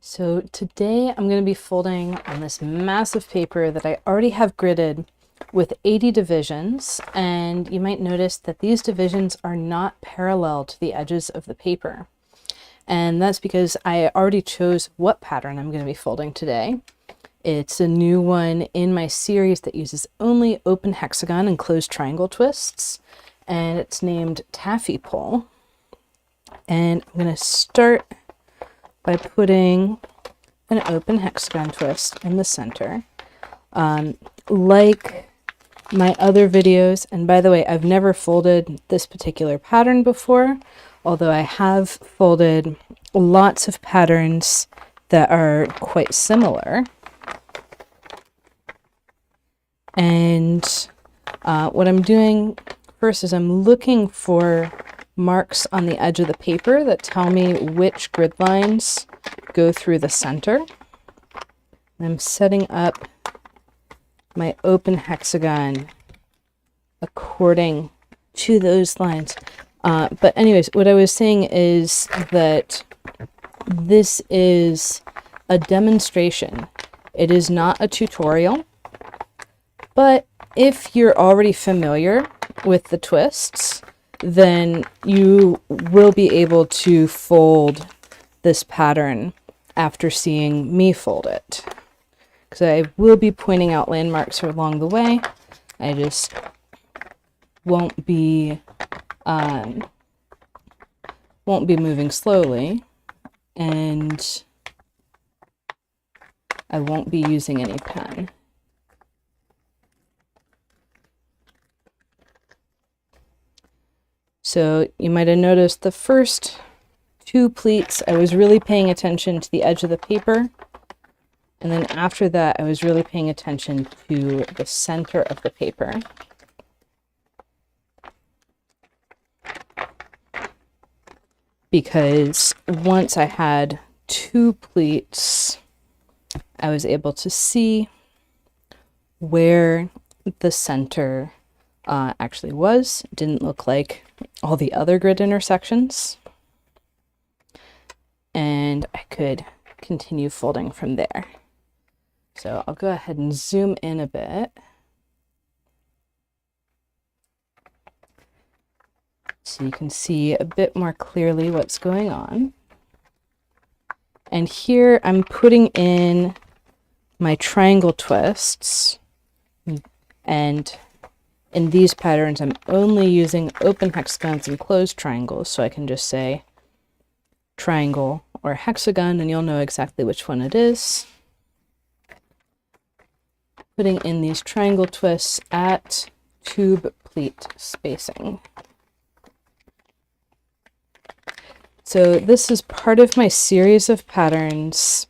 So today I'm going to be folding on this massive paper that I already have gridded with 80 divisions, and you might notice that these divisions are not parallel to the edges of the paper. And that's because I already chose what pattern I'm going to be folding today. It's a new one in my series that uses only open hexagon and closed triangle twists, and it's named Taffy Pull. And I'm going to start by putting an open hexagon twist in the center. Like my other videos, and by the way, I've never folded this particular pattern before, although I have folded lots of patterns that are quite similar. And what I'm doing first is I'm looking for marks on the edge of the paper that tell me which grid lines go through the center. And I'm setting up my open hexagon according to those lines. But anyways, what I was saying is that this is a demonstration. It is not a tutorial, but if you're already familiar with the twists, then you will be able to fold this pattern after seeing me fold it. Because I will be pointing out landmarks along the way. I just won't be moving slowly, and I won't be using any pen. So you might have noticed the first two pleats, I was really paying attention to the edge of the paper. And then after that, I was really paying attention to the center of the paper. Because once I had two pleats, I was able to see where the center actually was. It didn't look like all the other grid intersections. And I could continue folding from there. So I'll go ahead and zoom in a bit. So you can see a bit more clearly what's going on. And here I'm putting in my triangle twists, and in these patterns I'm only using open hexagons and closed triangles, so I can just say triangle or hexagon and you'll know exactly which one it is. Putting in these triangle twists at tube pleat spacing. So this is part of my series of patterns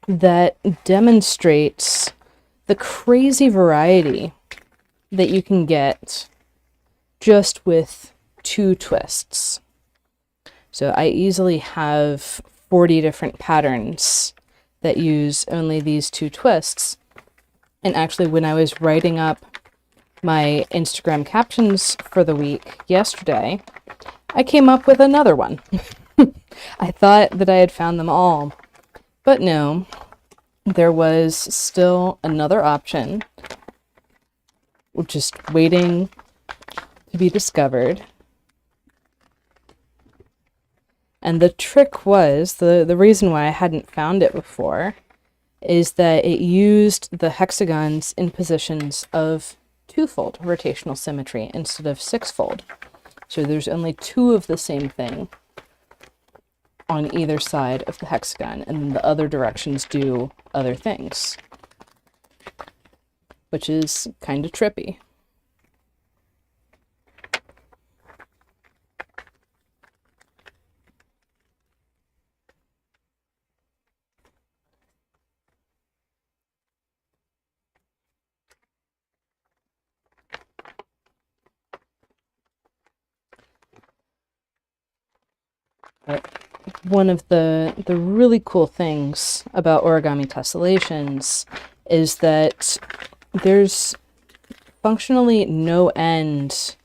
that demonstrates the crazy variety that you can get just with two twists. So I easily have 40 different patterns that use only these two twists. And actually, when I was writing up my Instagram captions for the week yesterday, I came up with another one. I thought that I had found them all, but no, there was still another option, just waiting to be discovered. And the trick was, the reason why I hadn't found it before, is that it used the hexagons in positions of twofold rotational symmetry instead of sixfold. So there's only two of the same thing on either side of the hexagon, and then the other directions do other things, which is kind of trippy. But one of the really cool things about origami tessellations is that there's functionally no end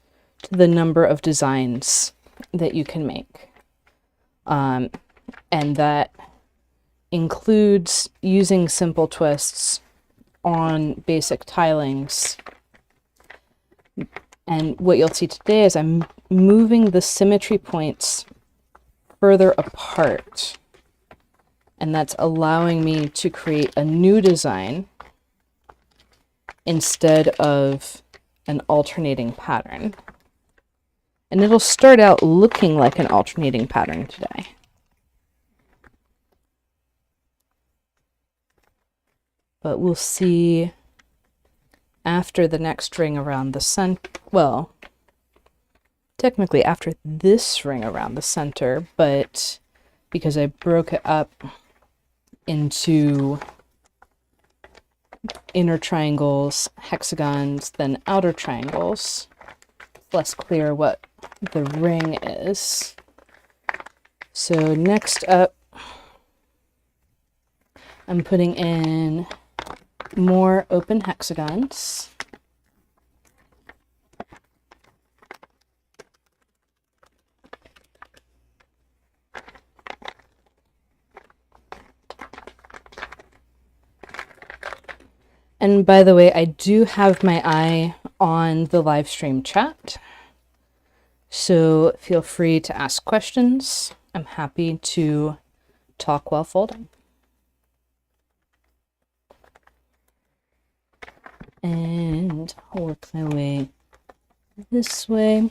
to the number of designs that you can make. And that includes using simple twists on basic tilings. And what you'll see today is I'm moving the symmetry points further apart. And that's allowing me to create a new design instead of an alternating pattern. And it'll start out looking like an alternating pattern today. But we'll see after the next ring around the center, well, technically after this ring around the center, but because I broke it up into inner triangles, hexagons, then outer triangles, it's less clear what the ring is. So next up, I'm putting in more open hexagons. And by the way, I do have my eye on the live stream chat, so feel free to ask questions. I'm happy to talk while folding. And I'll work my way this way.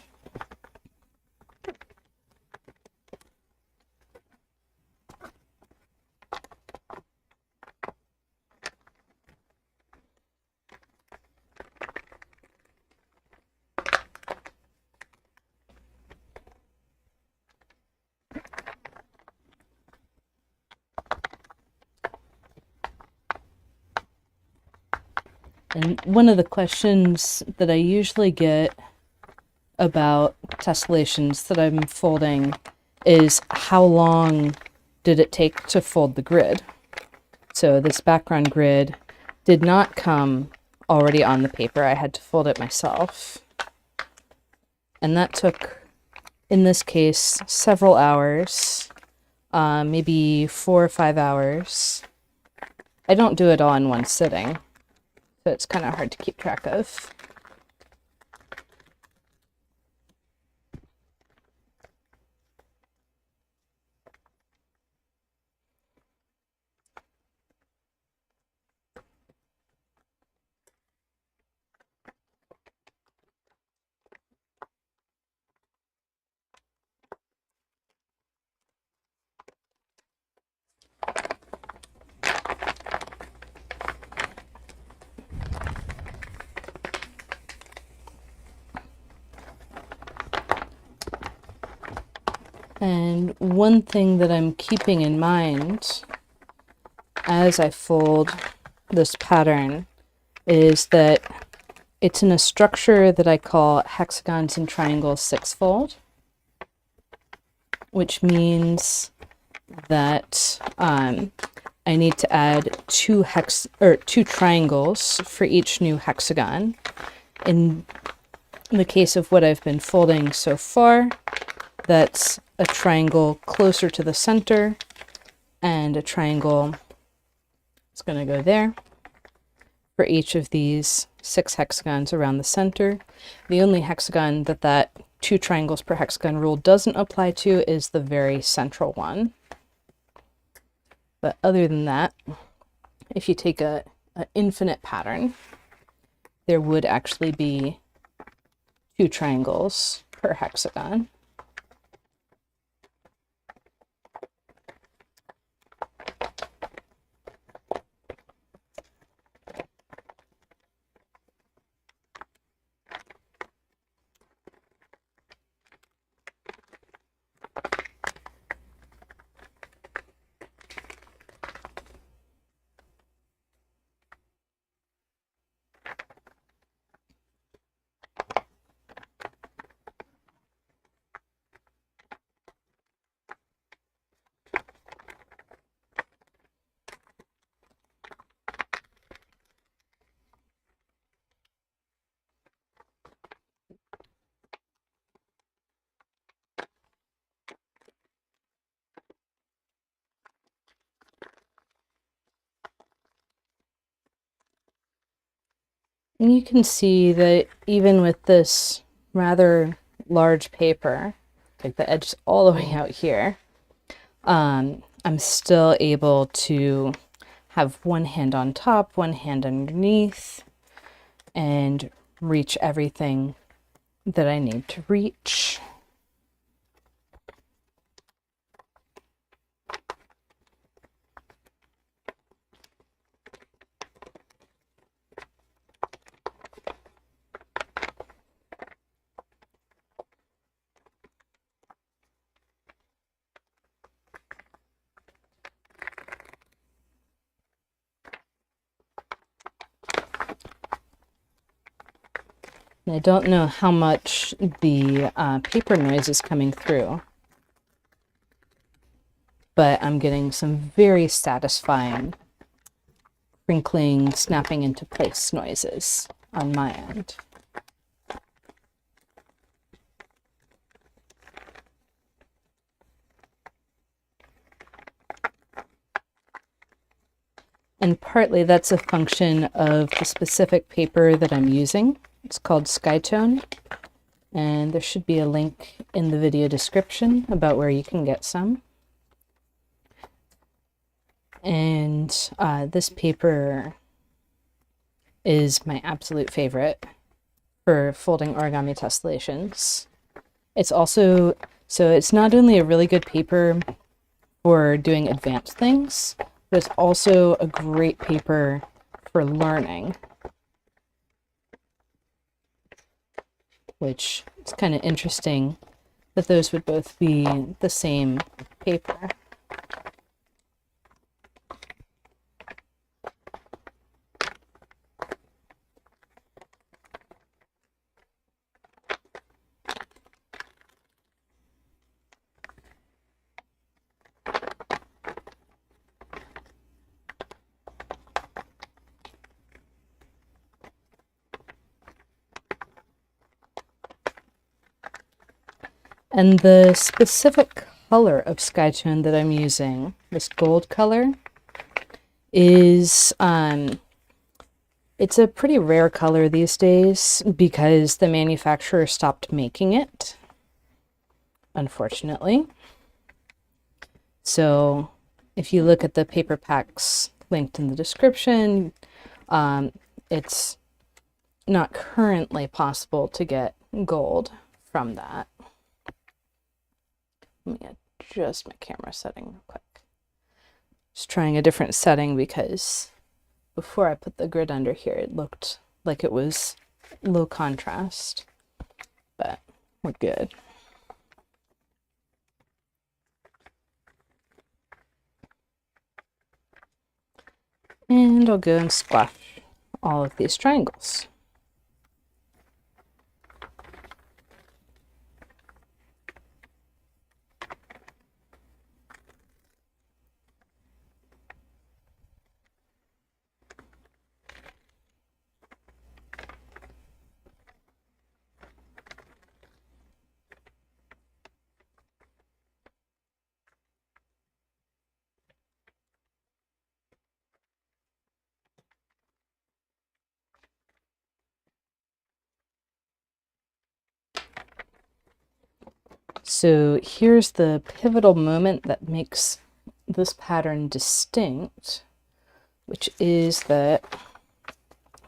And one of the questions that I usually get about tessellations that I'm folding is how long did it take to fold the grid? So this background grid did not come already on the paper. I had to fold it myself. And that took, in this case, several hours, maybe 4 or 5 hours. I don't do it all in one sitting, so it's kind of hard to keep track of. And one thing that I'm keeping in mind as I fold this pattern is that it's in a structure that I call hexagons and triangles sixfold, which means that I need to add two triangles for each new hexagon. In the case of what I've been folding so far, that's a triangle closer to the center and a triangle is going to go there for each of these 6 hexagons around the center. The only hexagon that 2 triangles per hexagon rule doesn't apply to is the very central one. But other than that, if you take an infinite pattern, there would actually be 2 triangles per hexagon. And you can see that even with this rather large paper, like the edge all the way out here, I'm still able to have one hand on top, one hand underneath, and reach everything that I need to reach. And I don't know how much the paper noise is coming through, but I'm getting some very satisfying crinkling, snapping into place noises on my end. And partly that's a function of the specific paper that I'm using. It's called Skytone, and there should be a link in the video description about where you can get some. And this paper is my absolute favorite for folding origami tessellations. It's also, so it's not only a really good paper for doing advanced things, but it's also a great paper for learning, which is kind of interesting that those would both be the same paper. And the specific color of Skytone that I'm using, this gold color, is it's a pretty rare color these days because the manufacturer stopped making it, unfortunately. So if you look at the paper packs linked in the description, it's not currently possible to get gold from that. Let me adjust my camera setting real quick. Just trying a different setting because before I put the grid under here, it looked like it was low contrast, but we're good. And I'll go and splash all of these triangles. So here's the pivotal moment that makes this pattern distinct, which is that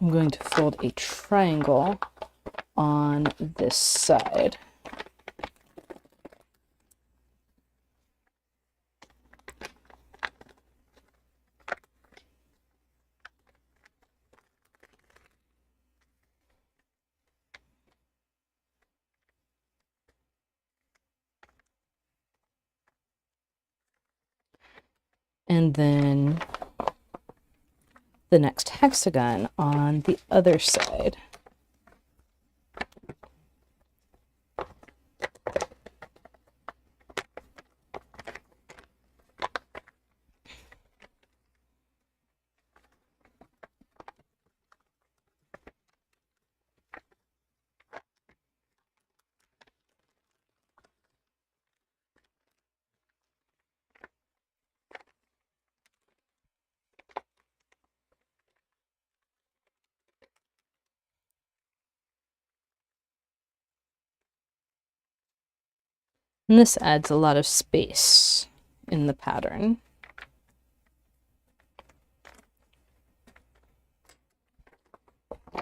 I'm going to fold a triangle on this side. And then the next hexagon on the other side. And this adds a lot of space in the pattern.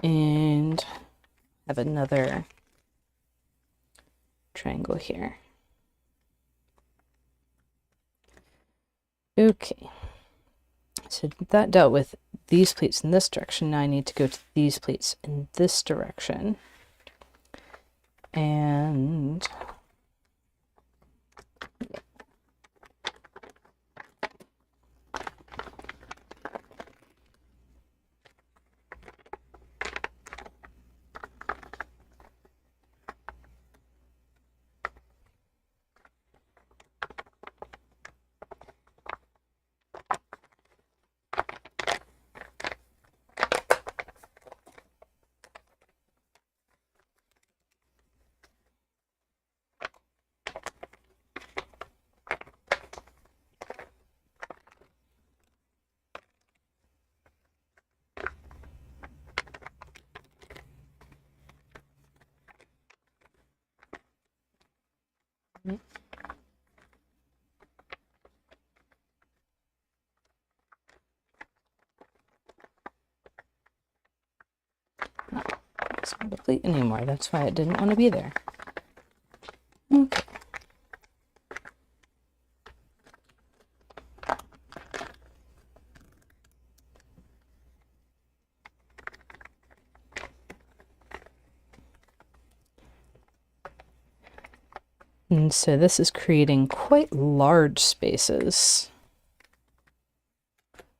And have another triangle here. Okay, so that dealt with these pleats in this direction. Now I need to go to these pleats in this direction. And it's not a pleat anymore. That's why it didn't want to be there. Okay. And so this is creating quite large spaces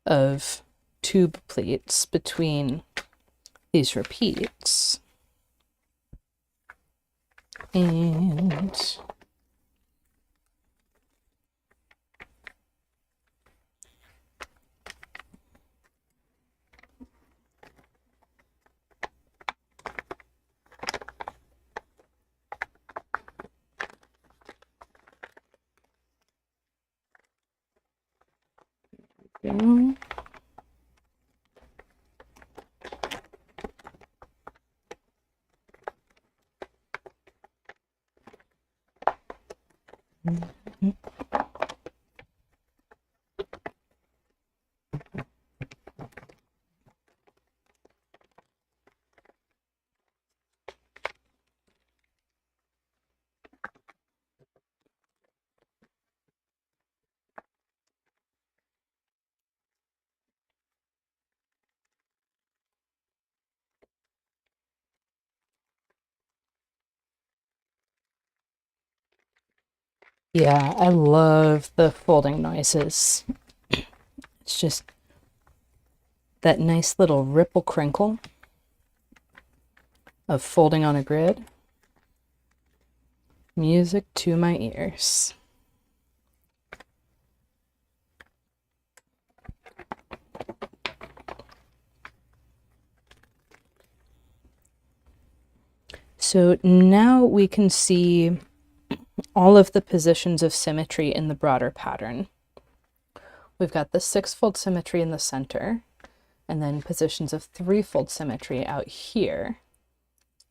of tube pleats between these repeats. And yeah, I love the folding noises. It's just that nice little ripple crinkle of folding on a grid. Music to my ears. So now we can see all of the positions of symmetry in the broader pattern. We've got the 6-fold symmetry in the center, and then positions of 3-fold symmetry out here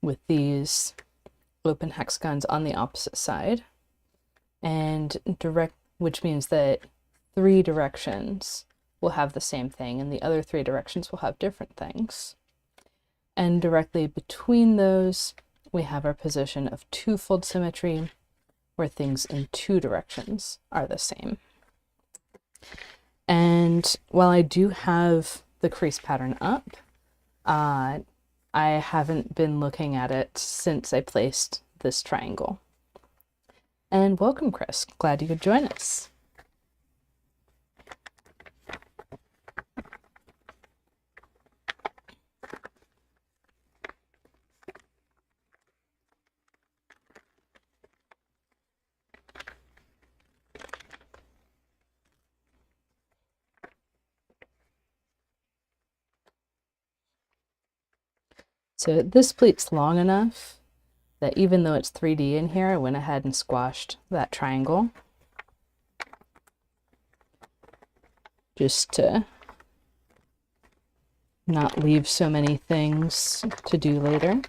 with these open hexagons on the opposite side, and which means that 3 directions will have the same thing and the other 3 directions will have different things. And directly between those, we have our position of 2-fold symmetry, where things in 2 directions are the same. And while I do have the crease pattern up, I haven't been looking at it since I placed this triangle. And welcome, Chris. Glad you could join us. So this pleat's long enough that even though it's 3D in here, I went ahead and squashed that triangle just to not leave so many things to do later.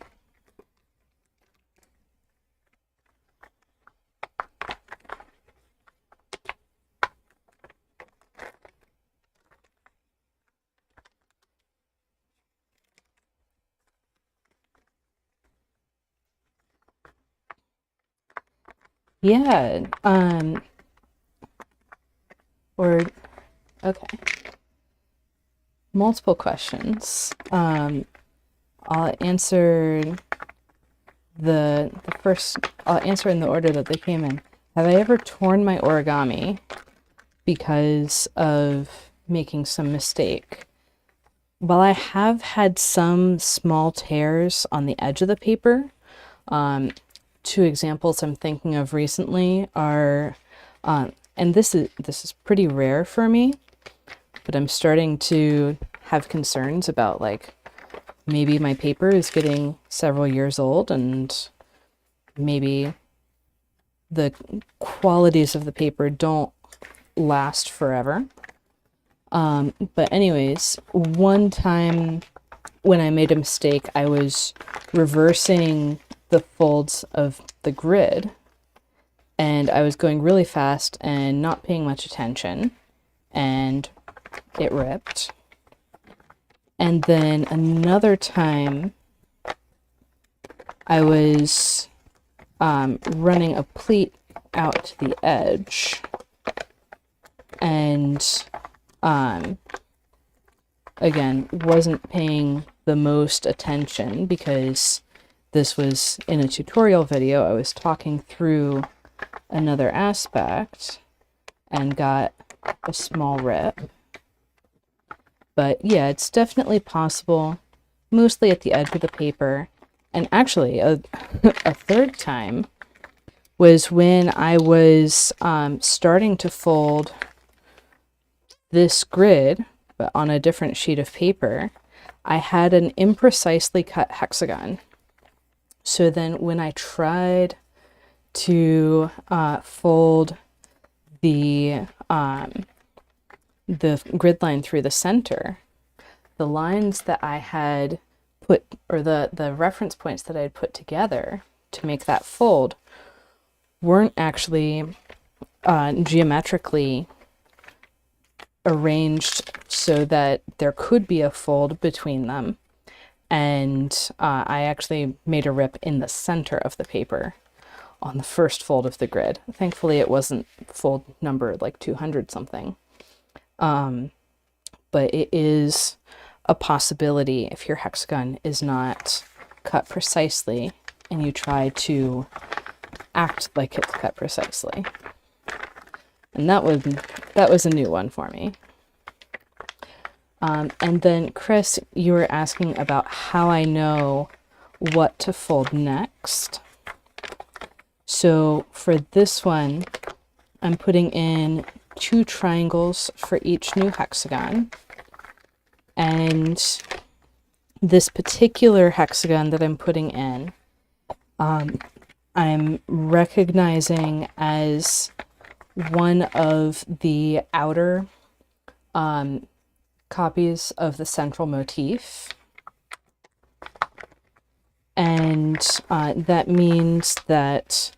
Yeah, okay. Multiple questions. I'll answer the first, I'll answer in the order that they came in. Have I ever torn my origami because of making some mistake? Well, I have had some small tears on the edge of the paper. Two examples I'm thinking of recently are, and this is pretty rare for me, but I'm starting to have concerns about, like, maybe my paper is getting several years old and maybe the qualities of the paper don't last forever. But anyways, one time when I made a mistake, I was reversing the folds of the grid and I was going really fast and not paying much attention, and it ripped. And then another time I was running a pleat out to the edge and again, wasn't paying the most attention because this was in a tutorial video. I was talking through another aspect and got a small rip. But yeah, it's definitely possible, mostly at the edge of the paper. And actually, a third time was when I was starting to fold this grid, but on a different sheet of paper. I had an imprecisely cut hexagon. So then when I tried to fold the grid line through the center, the lines that I had put, or the reference points that I had put together to make that fold, weren't actually geometrically arranged so that there could be a fold between them. And I actually made a rip in the center of the paper on the first fold of the grid. Thankfully, it wasn't fold number like 200 something. But it is a possibility if your hexagon is not cut precisely and you try to act like it's cut precisely. And that was a new one for me. And then Chris, you were asking about how I know what to fold next. So for this one, I'm putting in 2 triangles for each new hexagon. And this particular hexagon that I'm putting in, I'm recognizing as one of the outer copies of the central motif. And that means that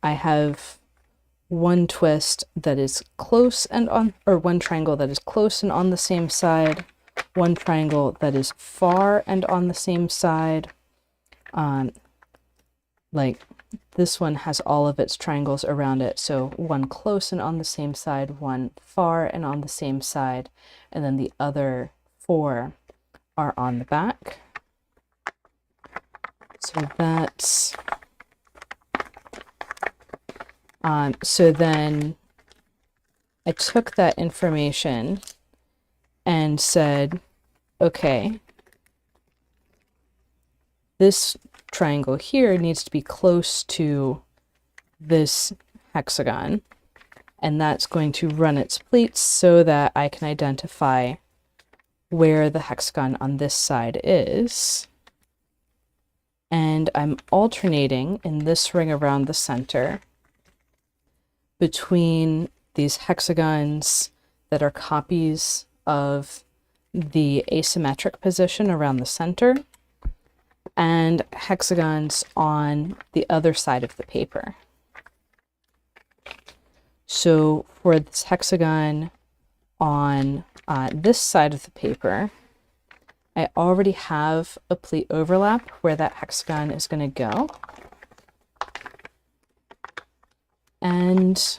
I have one twist that is close and on, or one triangle that is close and on the same side, one triangle that is far and on the same side. Like this one has all of its triangles around it, so one close and on the same side, one far and on the same side, and then the other 4 are on the back. So that's so then I took that information and said, okay, this triangle here needs to be close to this hexagon, and that's going to run its pleats so that I can identify where the hexagon on this side is. And I'm alternating in this ring around the center between these hexagons that are copies of the asymmetric position around the center and hexagons on the other side of the paper. So for this hexagon on this side of the paper, I already have a pleat overlap where that hexagon is going to go. And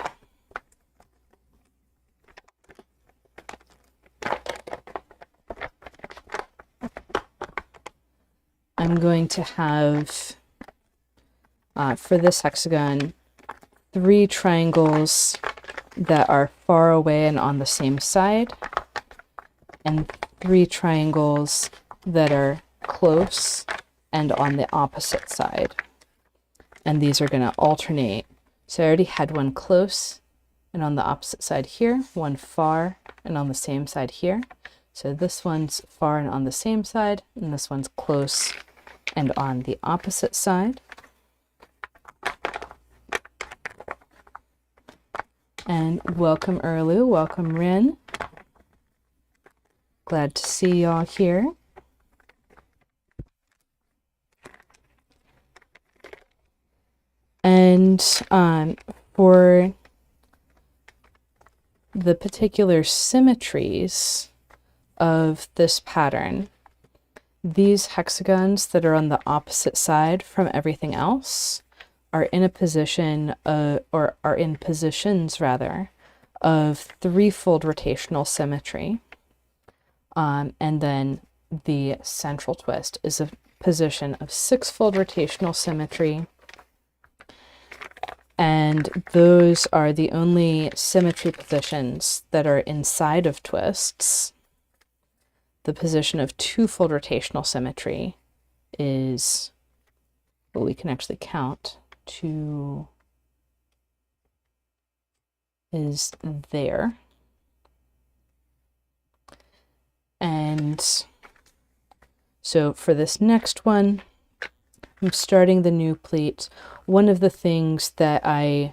I'm going to have, for this hexagon, 3 triangles that are far away and on the same side, and 3 triangles that are close and on the opposite side. And these are going to alternate. So I already had one close and on the opposite side here, one far and on the same side here. So this one's far and on the same side, and this one's close and on the opposite side. And welcome Erlu, welcome Rin. Glad to see y'all here. And for the particular symmetries of this pattern, these hexagons that are on the opposite side from everything else are in a position, or are in positions rather, of 3-fold rotational symmetry. And then the central twist is a position of 6-fold rotational symmetry. And those are the only symmetry positions that are inside of twists. The position of 2-fold rotational symmetry is, well, we can actually count. 2 is there. And so for this next one, I'm starting the new pleat. One of the things that I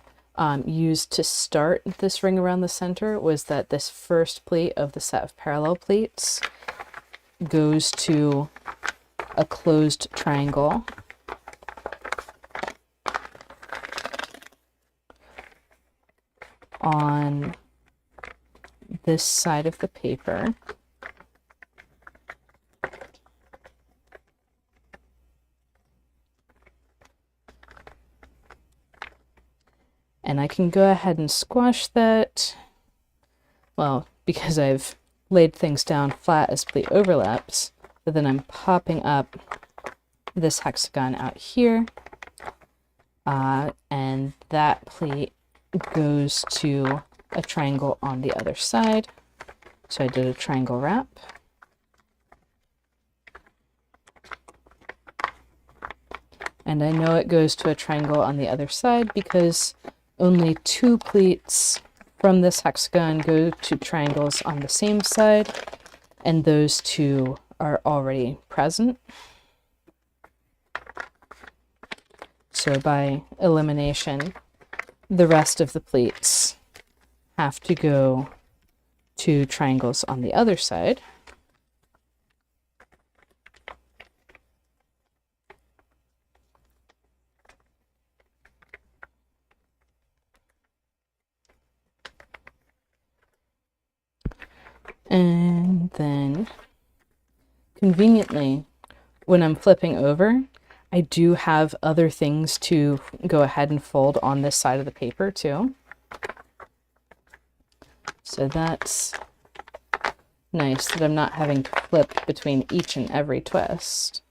used to start this ring around the center was that this first pleat of the set of parallel pleats goes to a closed triangle on this side of the paper. And I can go ahead and squash that, well, because I've laid things down flat as pleat overlaps, but then I'm popping up this hexagon out here, and that pleat goes to a triangle on the other side. So I did a triangle wrap. And I know it goes to a triangle on the other side because only 2 pleats from this hexagon go to triangles on the same side, and those 2 are already present. So by elimination, the rest of the pleats have to go to triangles on the other side. And then, conveniently, when I'm flipping over, I do have other things to go ahead and fold on this side of the paper too. So that's nice that I'm not having to flip between each and every twist.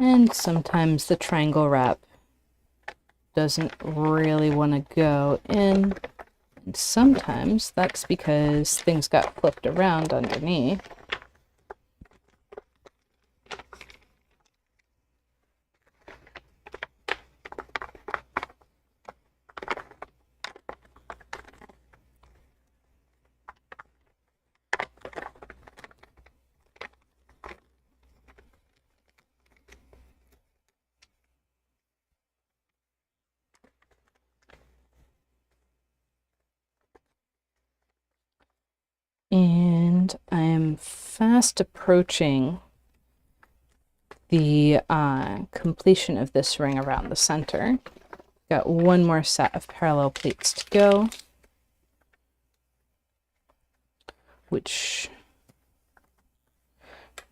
And sometimes the triangle wrap doesn't really want to go in. And sometimes that's because things got flipped around underneath. And I am fast approaching the completion of this ring around the center. Got one more set of parallel pleats to go, which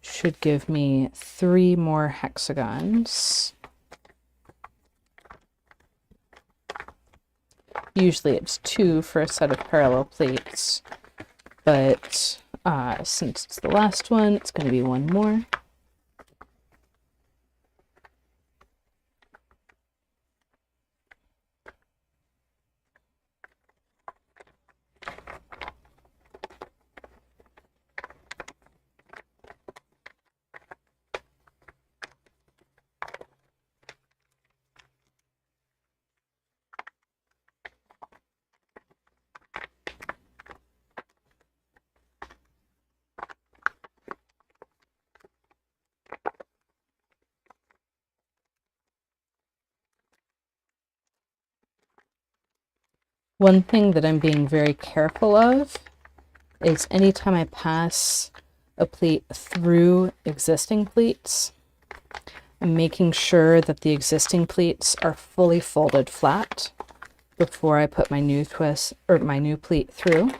should give me 3 more hexagons. Usually it's 2 for a set of parallel pleats, but since it's the last one, it's going to be 1 more. One thing that I'm being very careful of is anytime I pass a pleat through existing pleats, I'm making sure that the existing pleats are fully folded flat before I put my new twist or my new pleat through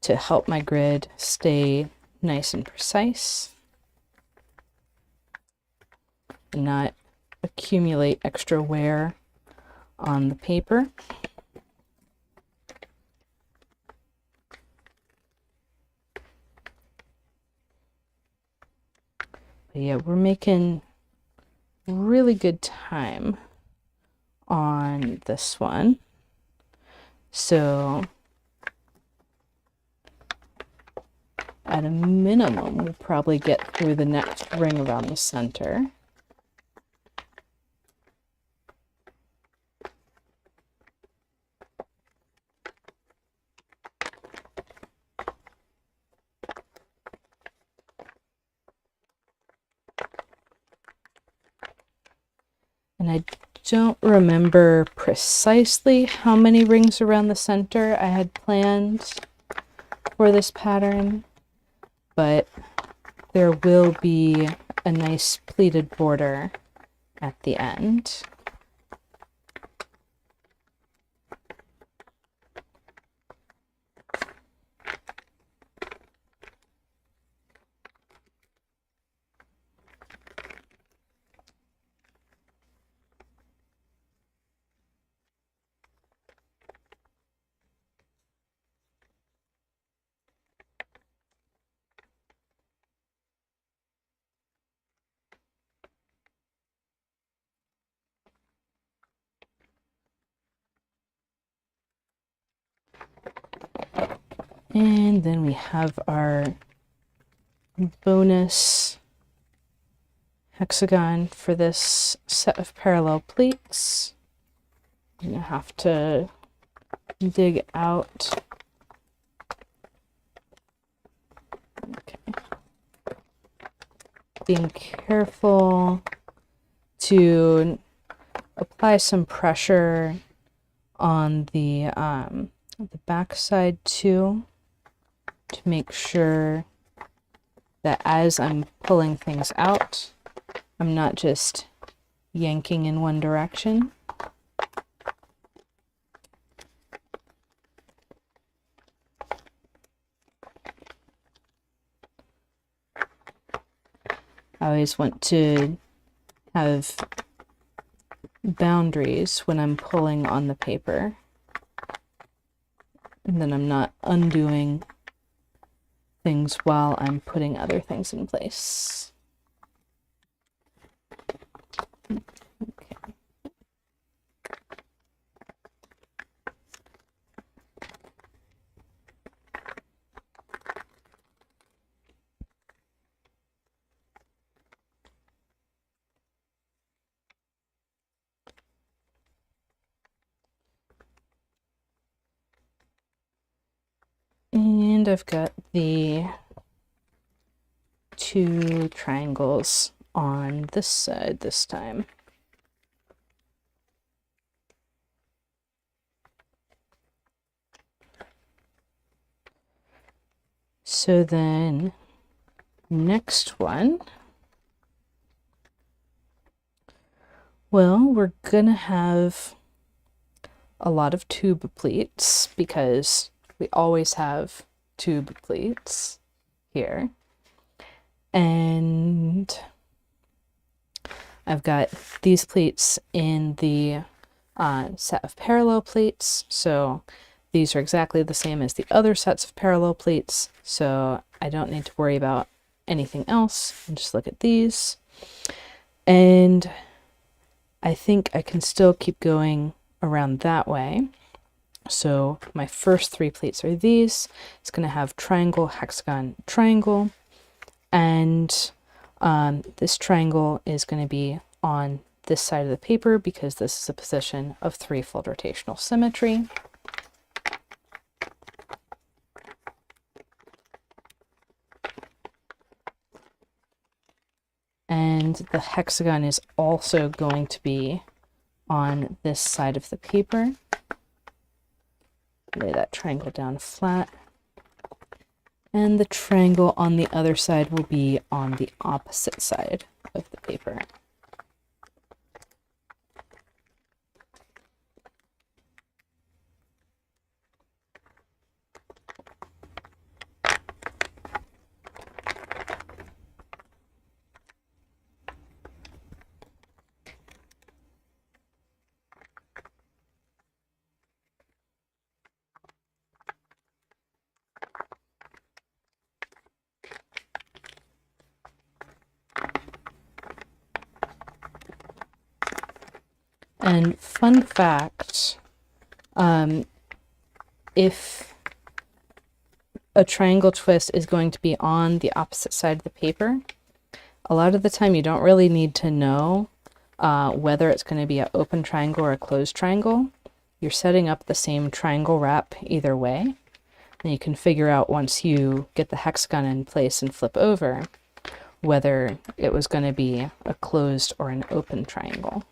to help my grid stay nice and precise and not accumulate extra wear on the paper. But yeah, we're making really good time on this one. So at a minimum, we'll probably get through the next ring around the center. And I don't remember precisely how many rings around the center I had planned for this pattern, but there will be a nice pleated border at the end. And then we have our bonus hexagon for this set of parallel pleats. I'm going to have to dig out. Okay. Being careful to apply some pressure on the back side too, to make sure that as I'm pulling things out, I'm not just yanking in one direction. I always want to have boundaries when I'm pulling on the paper, and then I'm not undoing things while I'm putting other things in place. Okay. And I've got the 2 triangles on this side this time. So then Next one, well, we're gonna have a lot of tube pleats because we always have tube pleats here. And I've got these pleats in the set of parallel pleats, so these are exactly the same as the other sets of parallel pleats, so I don't need to worry about anything else. I'll just look at these, and I think I can still keep going around that way. So my first 3 pleats are these. It's going to have triangle, hexagon, triangle, and this triangle is going to be on this side of the paper because this is a position of 3-fold rotational symmetry. And the hexagon is also going to be on this side of the paper. Lay that triangle down flat. And the triangle on the other side will be on the opposite side of the paper. And fun fact, if a triangle twist is going to be on the opposite side of the paper, a lot of the time you don't really need to know whether it's going to be an open triangle or a closed triangle. You're setting up the same triangle wrap either way, and you can figure out once you get the hexagon in place and flip over whether it was going to be a closed or an open triangle.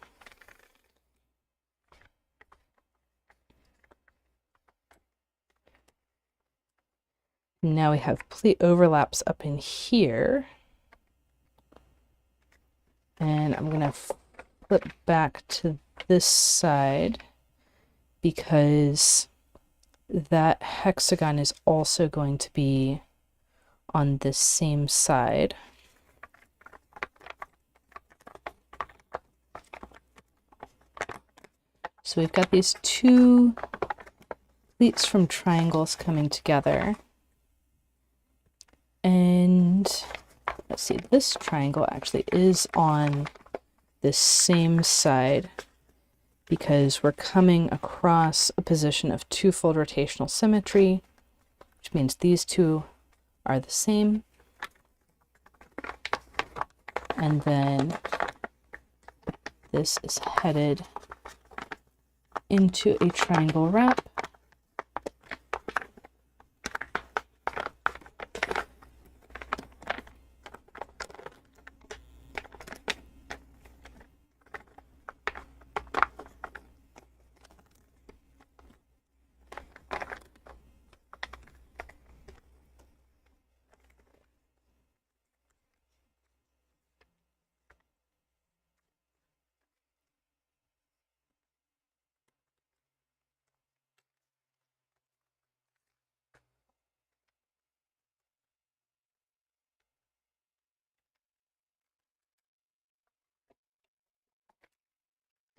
Now we have pleat overlaps up in here. And I'm going to flip back to this side because that hexagon is also going to be on this same side. So we've got these 2 pleats from triangles coming together. And let's see, this triangle actually is on this same side because we're coming across a position of 2-fold rotational symmetry, which means these 2 are the same. And then this is headed into a triangle wrap.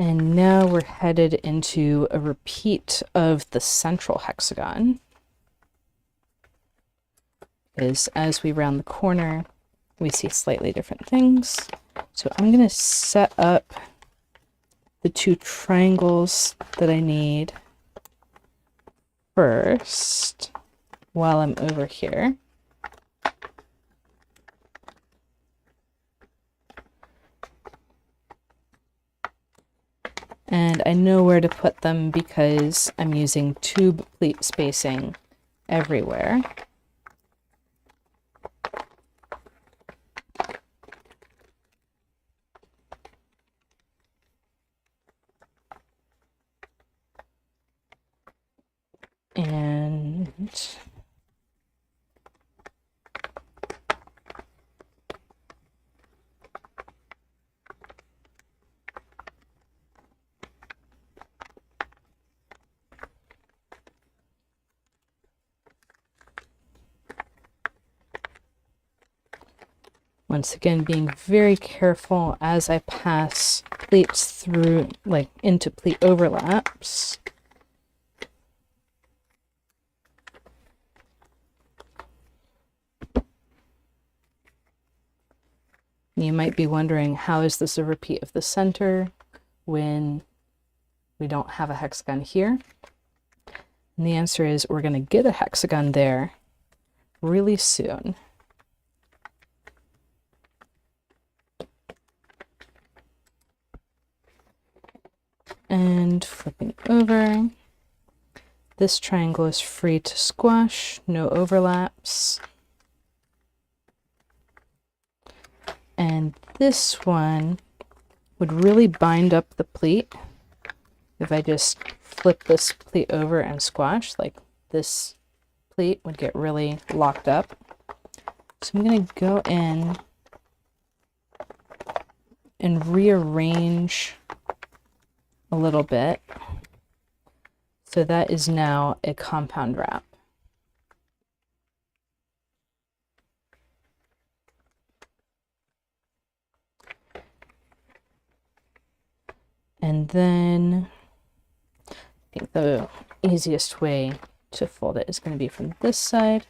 And now we're headed into a repeat of the central hexagon. Because as we round the corner, we see slightly different things. So I'm going to set up the 2 triangles that I need first while I'm over here. And I know where to put them because I'm using tube pleat spacing everywhere. And Once again, being very careful as I pass pleats through, like into pleat overlaps. You might be wondering, how is this a repeat of the center when we don't have a hexagon here? And the answer is we're going to get a hexagon there really soon. And flipping over, this triangle is free to squash, no overlaps. And this one would really bind up the pleat if I just flip this pleat over and squash. Like, this pleat would get really locked up. So I'm going to go in and rearrange a little bit. So that is now a compound wrap. And then I think the easiest way to fold it is going to be from this side.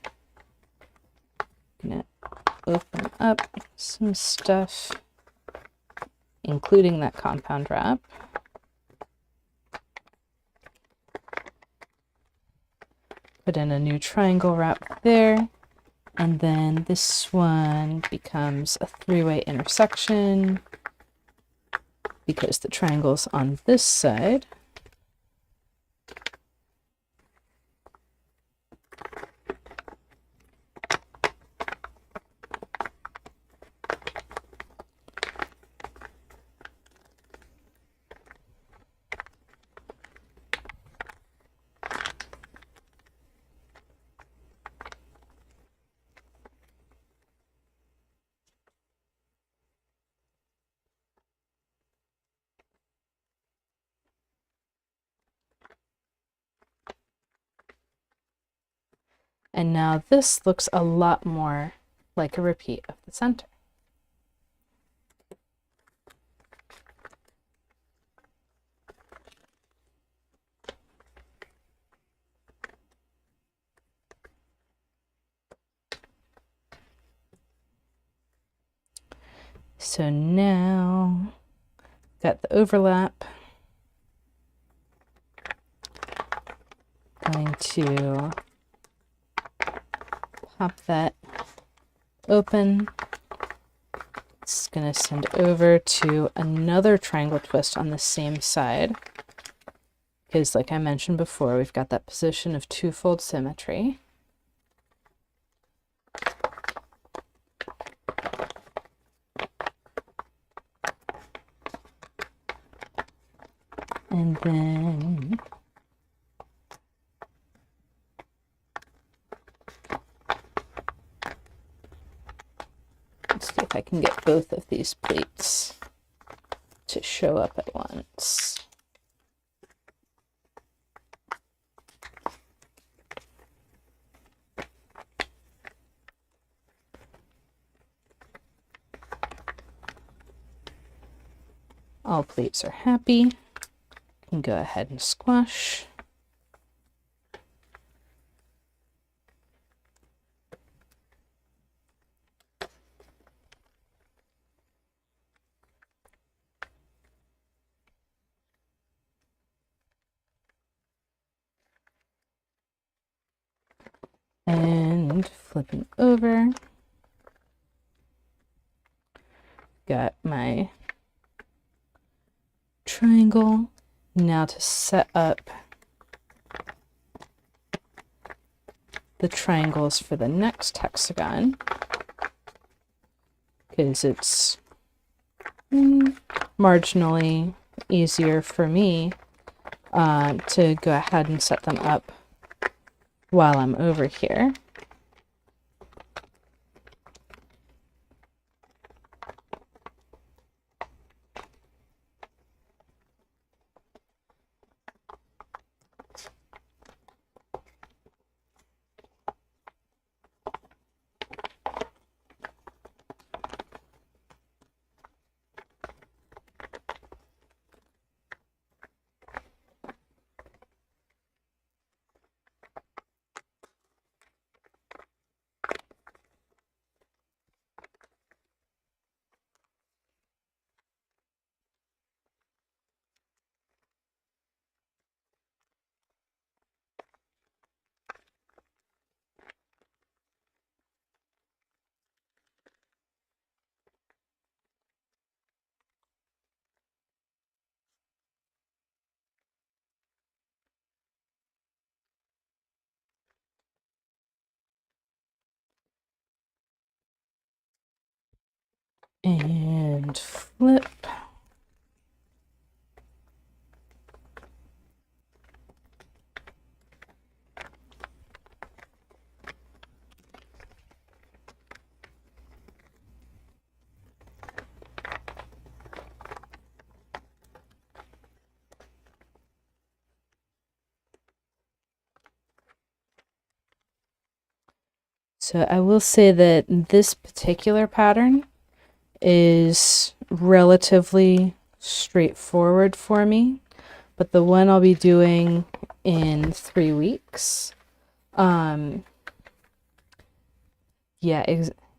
I'm going to open up some stuff, including that compound wrap. Put in a new triangle wrap there, and then this one becomes a three-way intersection because the triangle's on this side. And now this looks a lot more like a repeat of the center. So now got the overlap. Going to pop that open. It's going to send over to another triangle twist on the same side, because like I mentioned before, we've got that position of twofold symmetry. And then let's see if I can get both of these pleats to show up at once. All pleats are happy. Can go ahead and squash. And flipping over, got my triangle. Now to set up the triangles for the next hexagon, because it's marginally easier for me to go ahead and set them up while I'm over here. And flip. So I will say that this particular pattern is relatively straightforward for me, but the one I'll be doing in 3 weeks, yeah,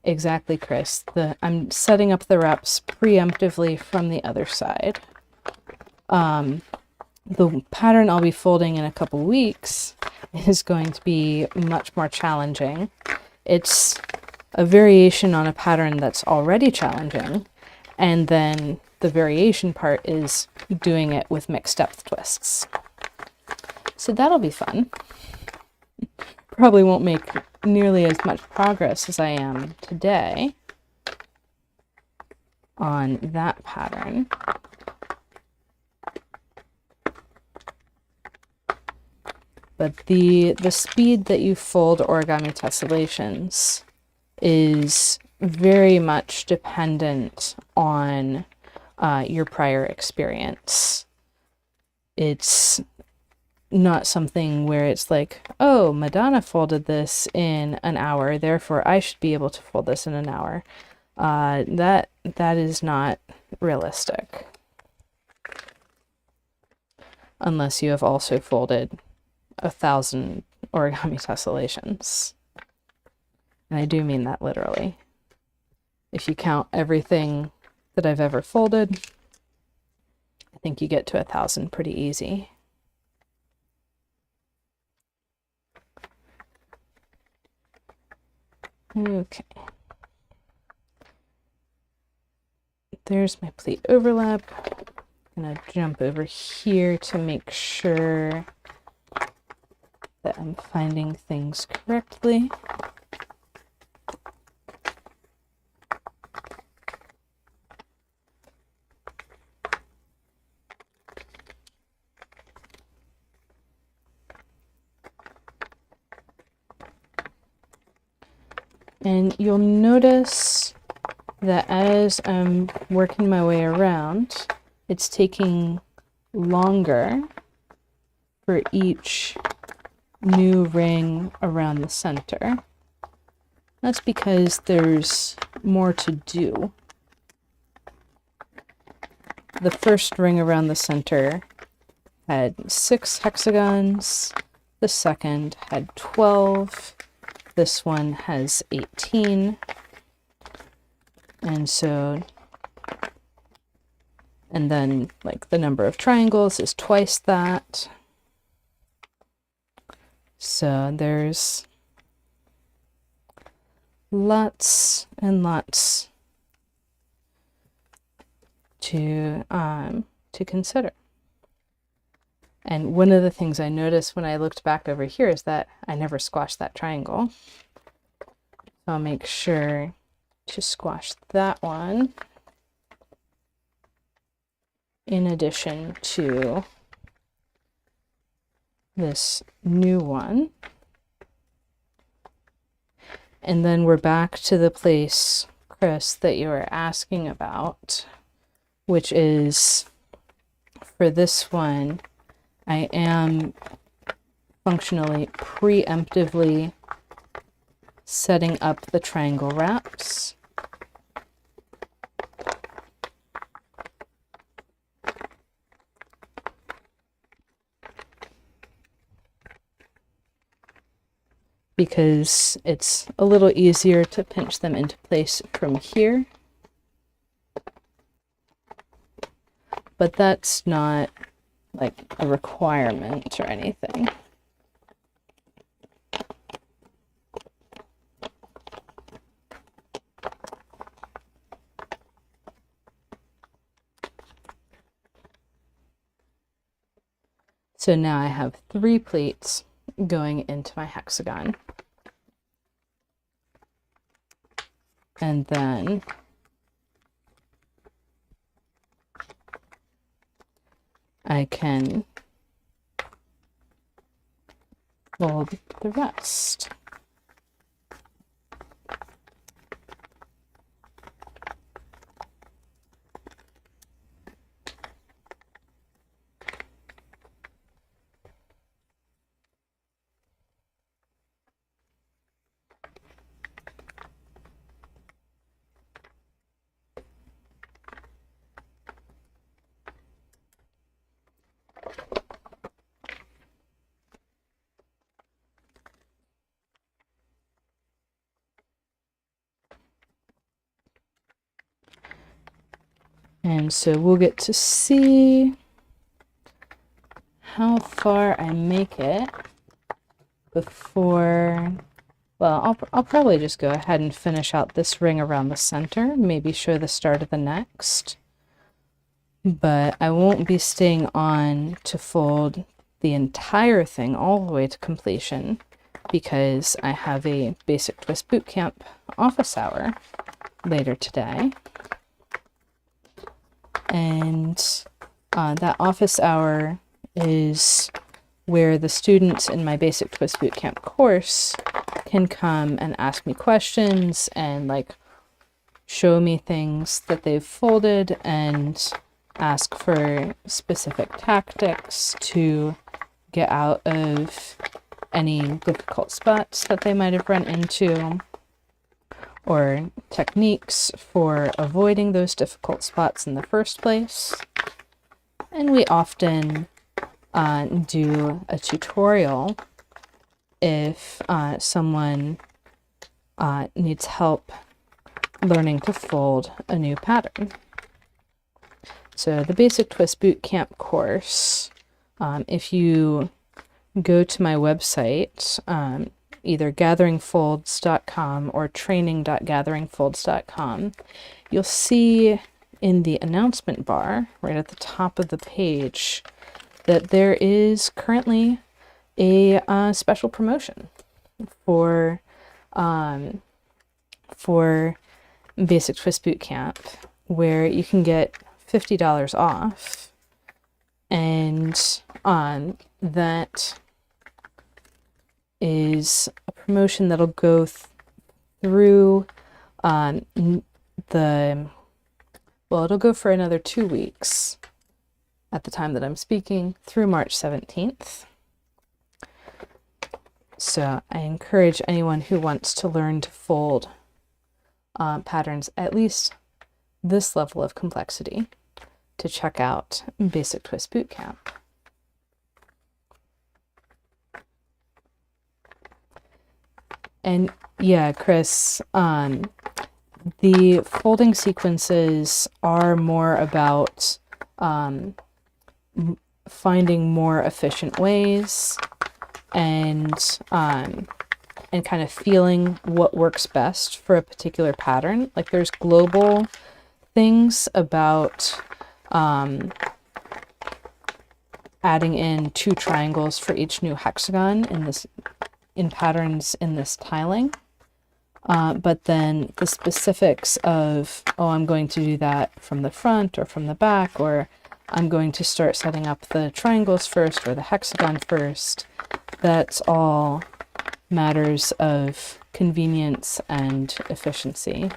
exactly, Chris. I'm setting up the reps preemptively from the other side. The pattern I'll be folding in a couple weeks is going to be much more challenging. It's a variation on a pattern that's already challenging, and then the variation part is doing it with mixed depth twists. So that'll be fun. Probably won't make nearly as much progress as I am today on that pattern. But the speed that you fold origami tessellations is very much dependent on your prior experience. It's not something where it's like, oh, Madonna folded this in an hour, therefore I should be able to fold this in an hour. That is not realistic. Unless you have also folded 1,000 origami tessellations. And I do mean that literally. If you count everything that I've ever folded, I think you get to 1,000 pretty easy. Okay. There's my pleat overlap. I'm gonna jump over here to make sure that I'm finding things correctly. And you'll notice that as I'm working my way around, it's taking longer for each new ring around the center. That's because there's more to do. The first ring around the center had 6 hexagons, the second had 12, this one has 18, and so, and then like the number of triangles is twice that. So there's lots and lots to consider. And one of the things I noticed when I looked back over here is that I never squashed that triangle. So I'll make sure to squash that one in addition to this new one. And then we're back to the place, Chris, that you were asking about, which is for this one, I am functionally preemptively setting up the triangle wraps. Because it's a little easier to pinch them into place from here. But that's not like a requirement or anything. So now I have 3 pleats going into my hexagon. And then I can fold the rest. And so we'll get to see how far I make it before, well, I'll probably just go ahead and finish out this ring around the center, maybe show the start of the next, but I won't be staying on to fold the entire thing all the way to completion because I have a Basic Twist Bootcamp office hour later today. And that office hour is where the students in my Basic Twist Bootcamp course can come and ask me questions and like show me things that they've folded and ask for specific tactics to get out of any difficult spots that they might have run into, or techniques for avoiding those difficult spots in the first place. And we often do a tutorial if someone needs help learning to fold a new pattern. So the Basic Twist Bootcamp course, if you go to my website, either gatheringfolds.com or training.gatheringfolds.com, you'll see in the announcement bar right at the top of the page that there is currently a special promotion for Basic Twist Bootcamp where you can get $50 off, and that is a promotion that'll go through it'll go for another 2 weeks at the time that I'm speaking through March 17th. So I encourage anyone who wants to learn to fold patterns at least this level of complexity to check out Basic Twist Bootcamp. And yeah, Chris, the folding sequences are more about finding more efficient ways and kind of feeling what works best for a particular pattern. Like there's global things about adding in 2 triangles for each new hexagon in patterns in this tiling. But then the specifics of, oh, I'm going to do that from the front or from the back, or I'm going to start setting up the triangles first or the hexagon first, that's all matters of convenience and efficiency.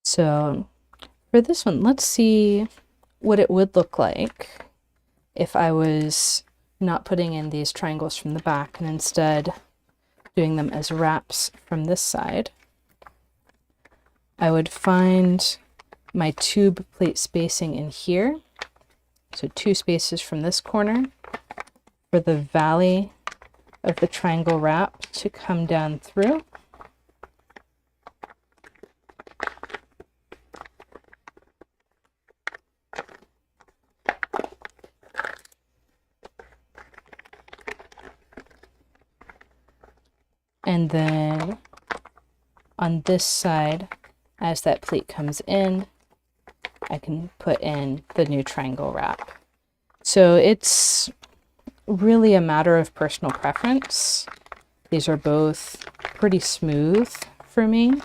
So for this one, let's see what it would look like if I was not putting in these triangles from the back and instead doing them as wraps from this side. I would find my tube plate spacing in here, so 2 spaces from this corner for the valley of the triangle wrap to come down through. And then on this side, as that pleat comes in, I can put in the new triangle wrap. So it's really a matter of personal preference. These are both pretty smooth for me.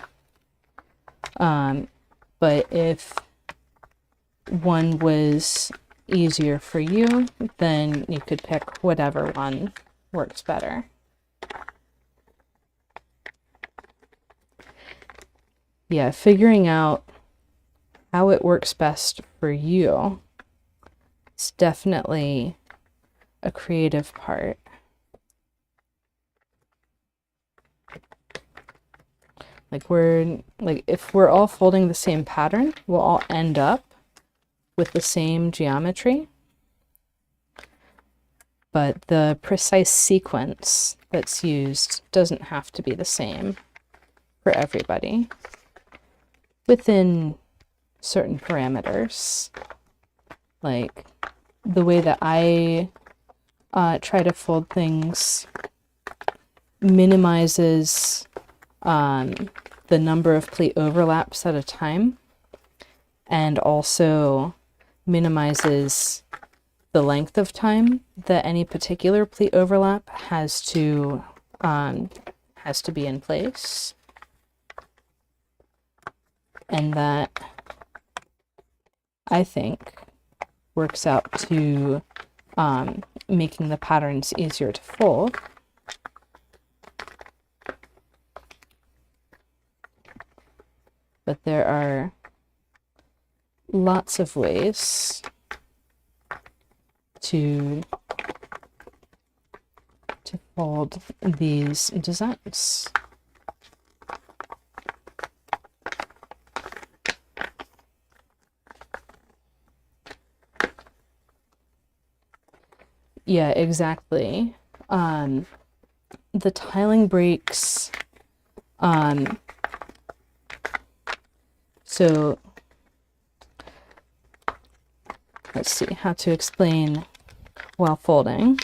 But if one was easier for you, then you could pick whatever one works better. Yeah, figuring out how it works best for you is definitely a creative part. If we're all folding the same pattern, we'll all end up with the same geometry, but the precise sequence that's used doesn't have to be the same for everybody within certain parameters. Like the way that I try to fold things minimizes the number of pleat overlaps at a time, and also minimizes the length of time that any particular pleat overlap has to be in place. And that, I think, works out to making the patterns easier to fold. But there are lots of ways to fold these designs. Yeah, exactly. The tiling breaks, so let's see how to explain while folding.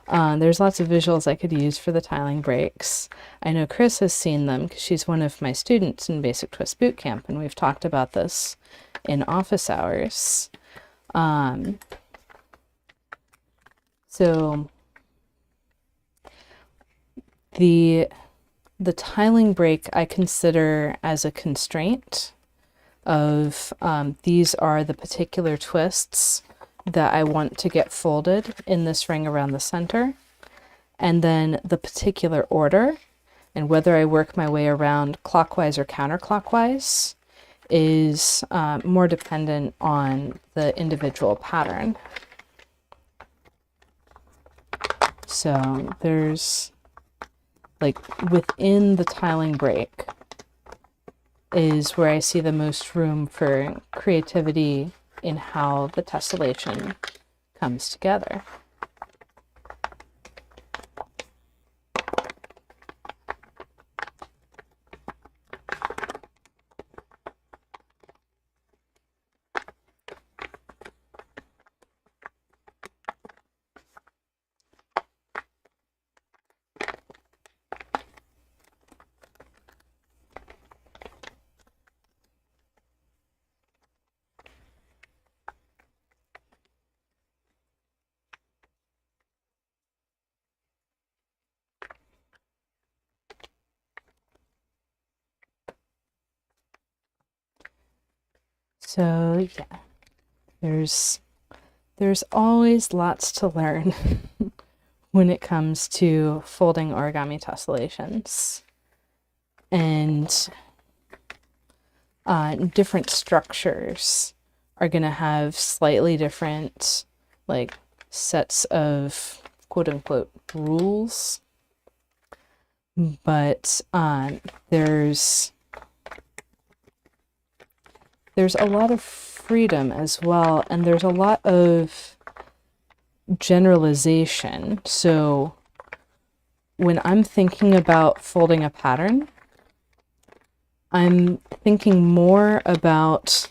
There's lots of visuals I could use for the tiling breaks. I know Chris has seen them because she's one of my students in Basic Twist Bootcamp, and we've talked about this in office hours. So the tiling break I consider as a constraint of these are the particular twists that I want to get folded in this ring around the center, and then the particular order, and whether I work my way around clockwise or counterclockwise is more dependent on the individual pattern. So there's, like, within the tiling break is where I see the most room for creativity in how the tessellation comes together. So yeah, there's always lots to learn when it comes to folding origami tessellations, and different structures are going to have slightly different, like, sets of quote-unquote rules, but there's a lot of freedom as well, and there's a lot of generalization. So when I'm thinking about folding a pattern, I'm thinking more about,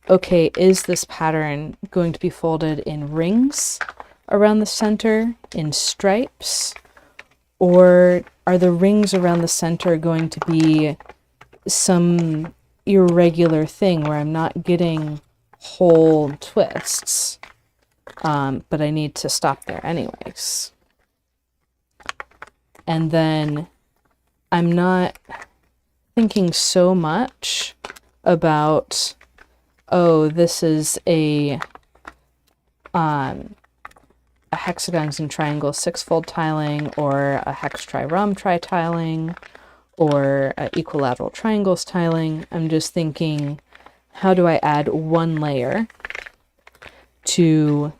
okay, is this pattern going to be folded in rings around the center, in stripes, Or are the rings around the center going to be some irregular thing where I'm not getting whole twists, but I need to stop there anyways? And then I'm not thinking so much about, oh, this is a hexagons and triangles 6-fold tiling, or a hex tri rom tri tiling, or equilateral triangles tiling. I'm just thinking, how do I add one layer to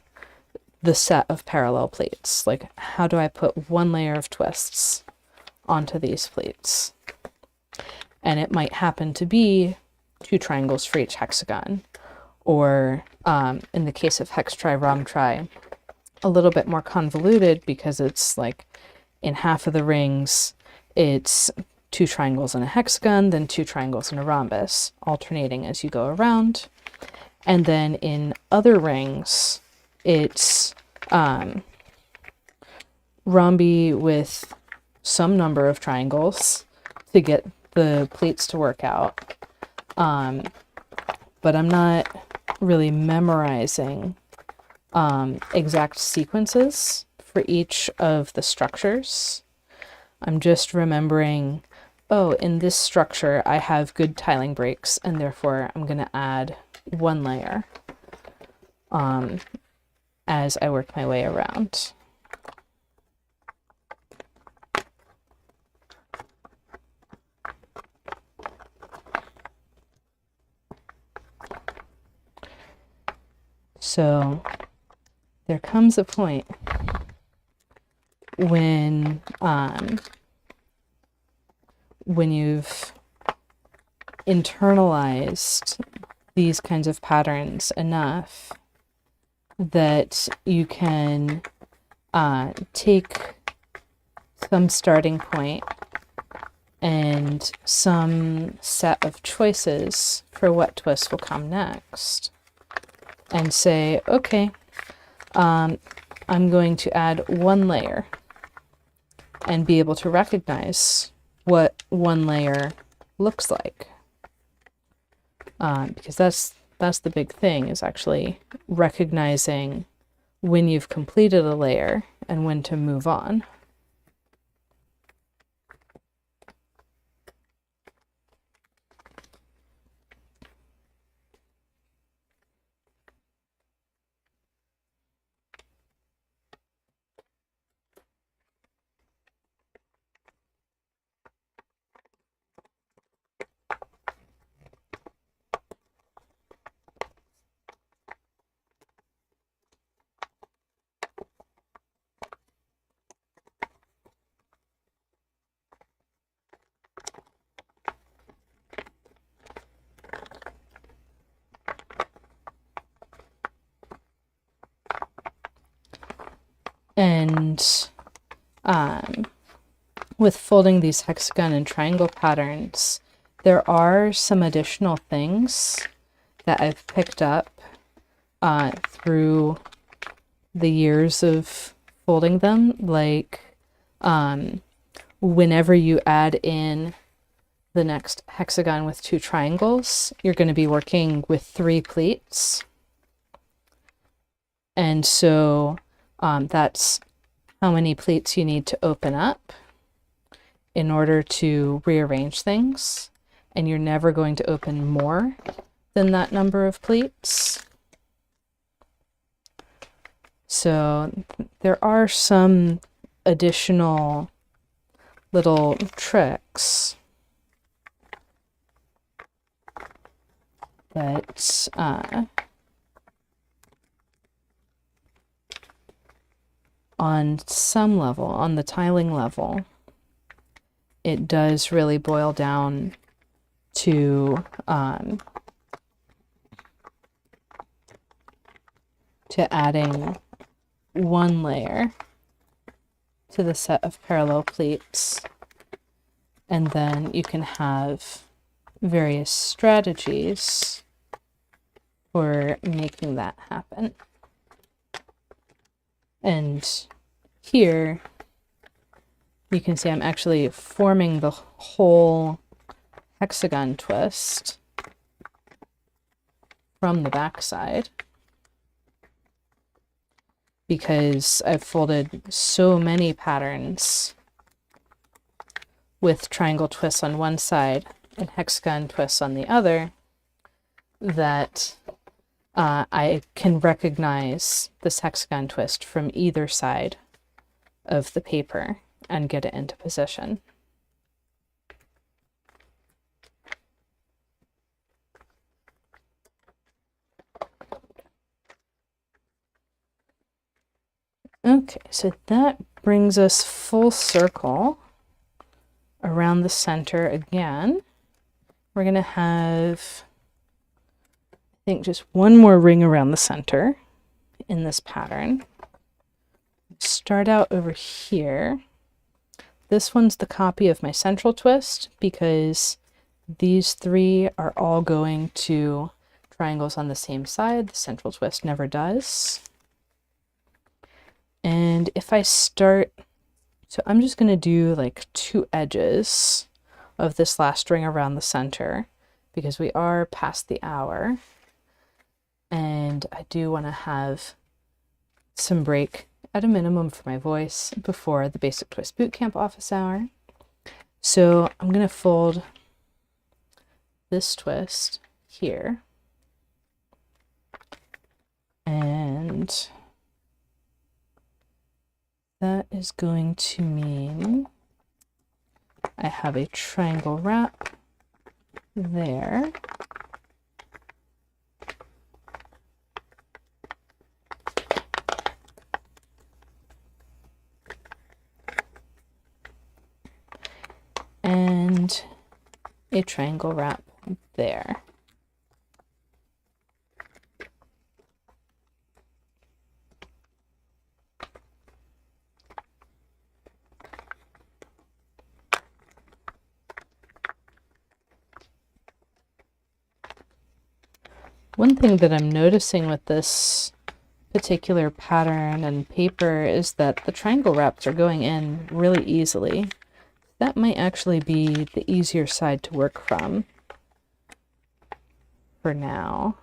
the set of parallel pleats? Like, how do I put one layer of twists onto these pleats? And it might happen to be 2 triangles for each hexagon, or in the case of hex tri rom tri, a little bit more convoluted because it's like in half of the rings it's 2 triangles and a hexagon, then 2 triangles and a rhombus, alternating as you go around. And then in other rings it's rhombi with some number of triangles to get the pleats to work out. But I'm not really memorizing exact sequences for each of the structures. I'm just remembering, oh, in this structure I have good tiling breaks, and therefore I'm going to add one layer as I work my way around. So there comes a point when you've internalized these kinds of patterns enough that you can take some starting point and some set of choices for what twist will come next, and say, okay, I'm going to add one layer, and be able to recognize what one layer looks like. Because that's the big thing, is actually recognizing when you've completed a layer and when to move on. And with folding these hexagon and triangle patterns, there are some additional things that I've picked up through the years of folding them. Like whenever you add in the next hexagon with 2 triangles, you're going to be working with 3 pleats. And so that's how many pleats you need to open up in order to rearrange things. And you're never going to open more than that number of pleats. So there are some additional little tricks that on some level, on the tiling level, it does really boil down to adding one layer to the set of parallel pleats, and then you can have various strategies for making that happen. And here you can see I'm actually forming the whole hexagon twist from the back side because I've folded so many patterns with triangle twists on one side and hexagon twists on the other that I can recognize this hexagon twist from either side of the paper and get it into position. Okay, so that brings us full circle around the center again. We're going to have, I think, just one more ring around the center in this pattern. Start out over here. This one's the copy of my central twist because these three are all going to triangles on the same side. The central twist never does. And if I start, so I'm just going to do like 2 edges of this last ring around the center because we are past the hour. And I do want to have some break at a minimum for my voice before the Basic Twist Bootcamp office hour. So I'm going to fold this twist here. And that is going to mean I have a triangle wrap there. And a triangle wrap there. One thing that I'm noticing with this particular pattern and paper is that the triangle wraps are going in really easily. That might actually be the easier side to work from for now.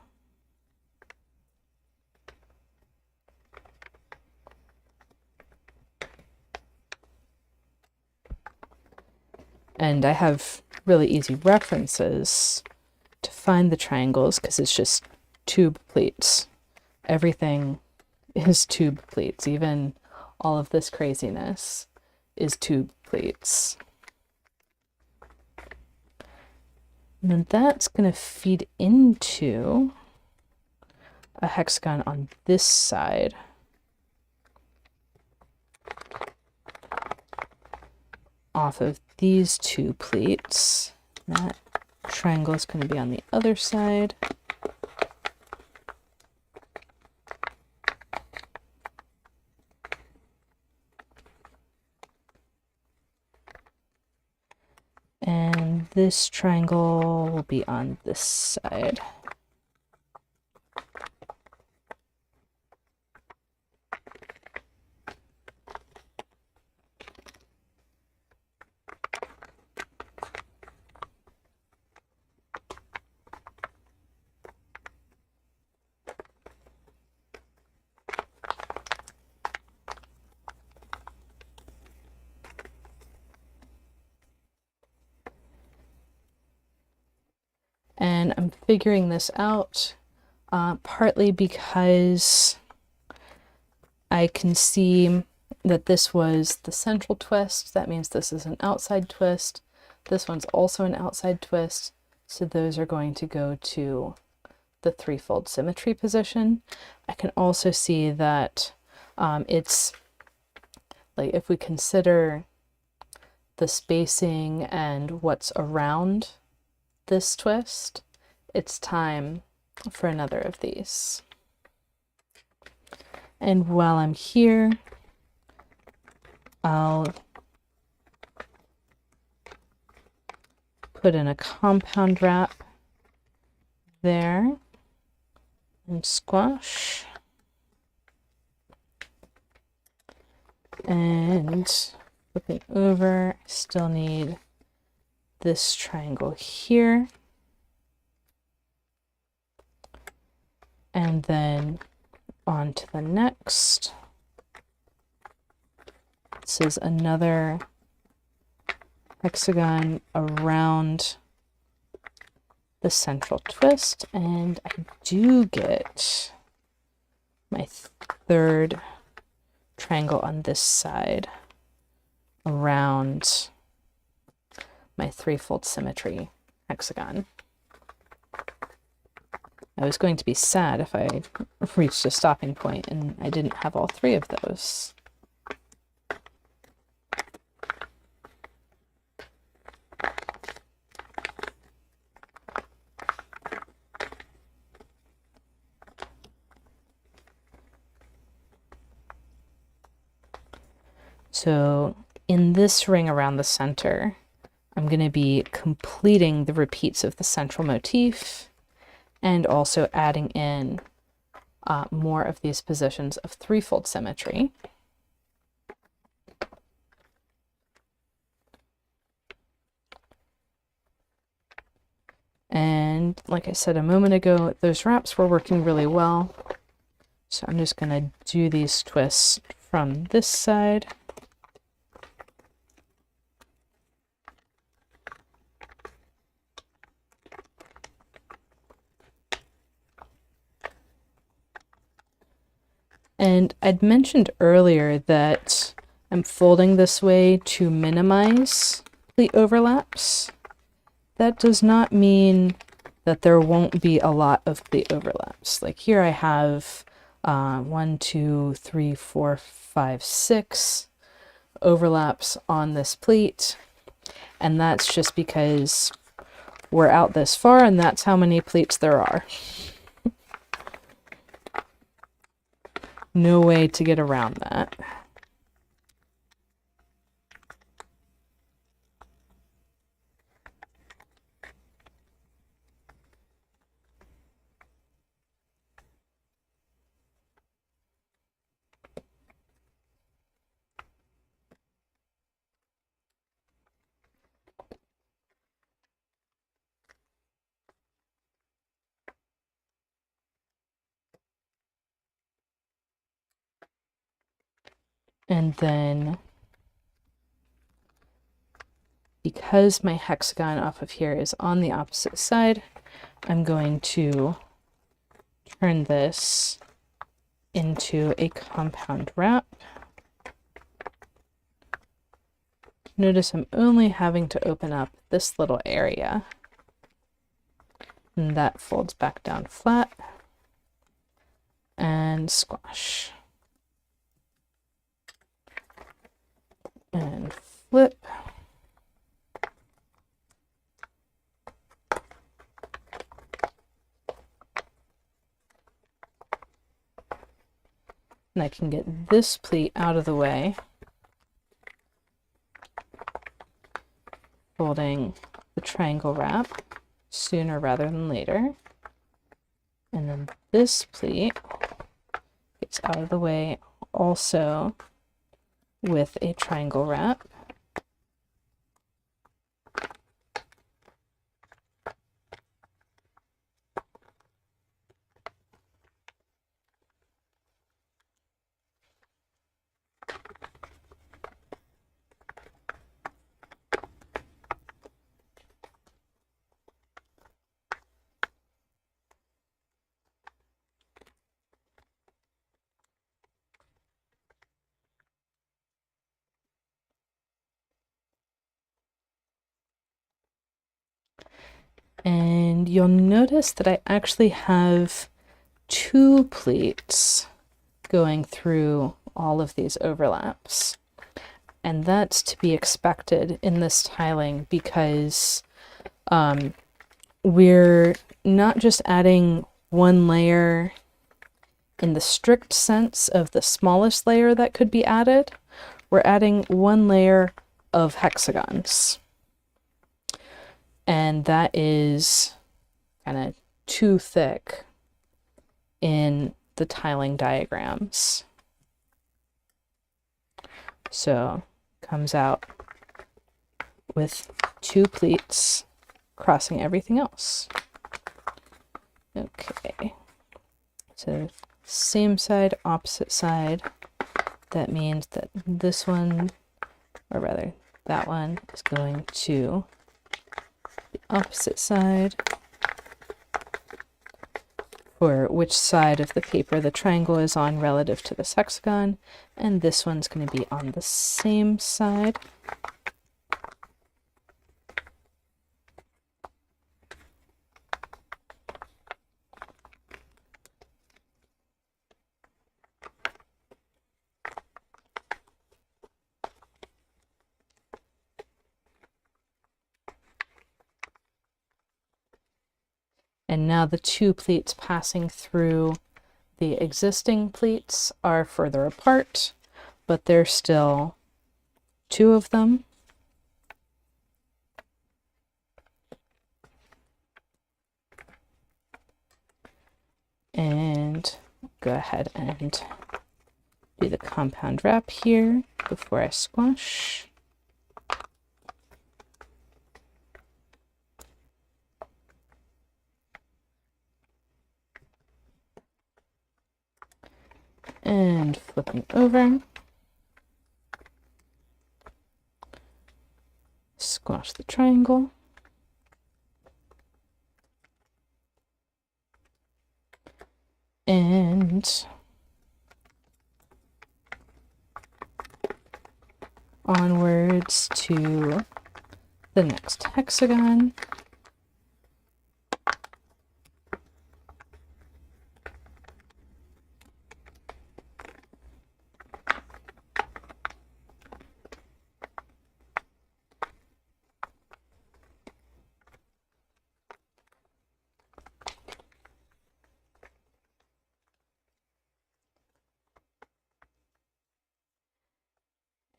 And I have really easy references to find the triangles because it's just tube pleats. Everything is tube pleats. Even all of this craziness is tube pleats. And then that's going to feed into a hexagon on this side. Off of these 2 pleats. That triangle is going to be on the other side. And this triangle will be on this side. And I'm figuring this out partly because I can see that this was the central twist. That means this is an outside twist. This one's also an outside twist. So those are going to go to the 3-fold symmetry position. I can also see that it's like if we consider the spacing and what's around this twist, it's time for another of these. And while I'm here, I'll put in a compound wrap there and squash. And Flipping over, I still need this triangle here. And then on to the next. This is another hexagon around the central twist, and I do get my third triangle on this side around my threefold symmetry hexagon. I was going to be sad if I reached a stopping point and I didn't have all three of those. So in this ring around the center, I'm going to be completing the repeats of the central motif and also adding in more of these positions of threefold symmetry. And like I said a moment ago, those wraps were working really well. So I'm just going to do these twists from this side. And I'd mentioned earlier that I'm folding this way to minimize the overlaps. That does not mean that there won't be a lot of pleat overlaps. Like here I have 1, 2, 3, 4, 5, 6 overlaps on this pleat. And that's just because we're out this far and that's how many pleats there are. No way to get around that. And then because my hexagon off of here is on the opposite side, I'm going to turn this into a compound wrap. Notice I'm only having to open up this little area, and that folds back down flat and squash. And flip. And I can get this pleat out of the way, folding the triangle wrap sooner rather than later. And then this pleat gets out of the way also with a triangle wrap. And you'll notice that I actually have 2 pleats going through all of these overlaps. And that's to be expected in this tiling because we're not just adding one layer in the strict sense of the smallest layer that could be added. We're adding one layer of hexagons. And that is kind of too thick in the tiling diagrams. So comes out with 2 pleats crossing everything else. Okay, so same side, opposite side. That means that this one, or rather that one, is going to the opposite side for which side of the paper the triangle is on relative to this hexagon, and this one's going to be on the same side. And now the 2 pleats passing through the existing pleats are further apart, but there's still 2 of them. And go ahead and do the compound wrap here before I squash. And flipping over, squash the triangle. And onwards to the next hexagon.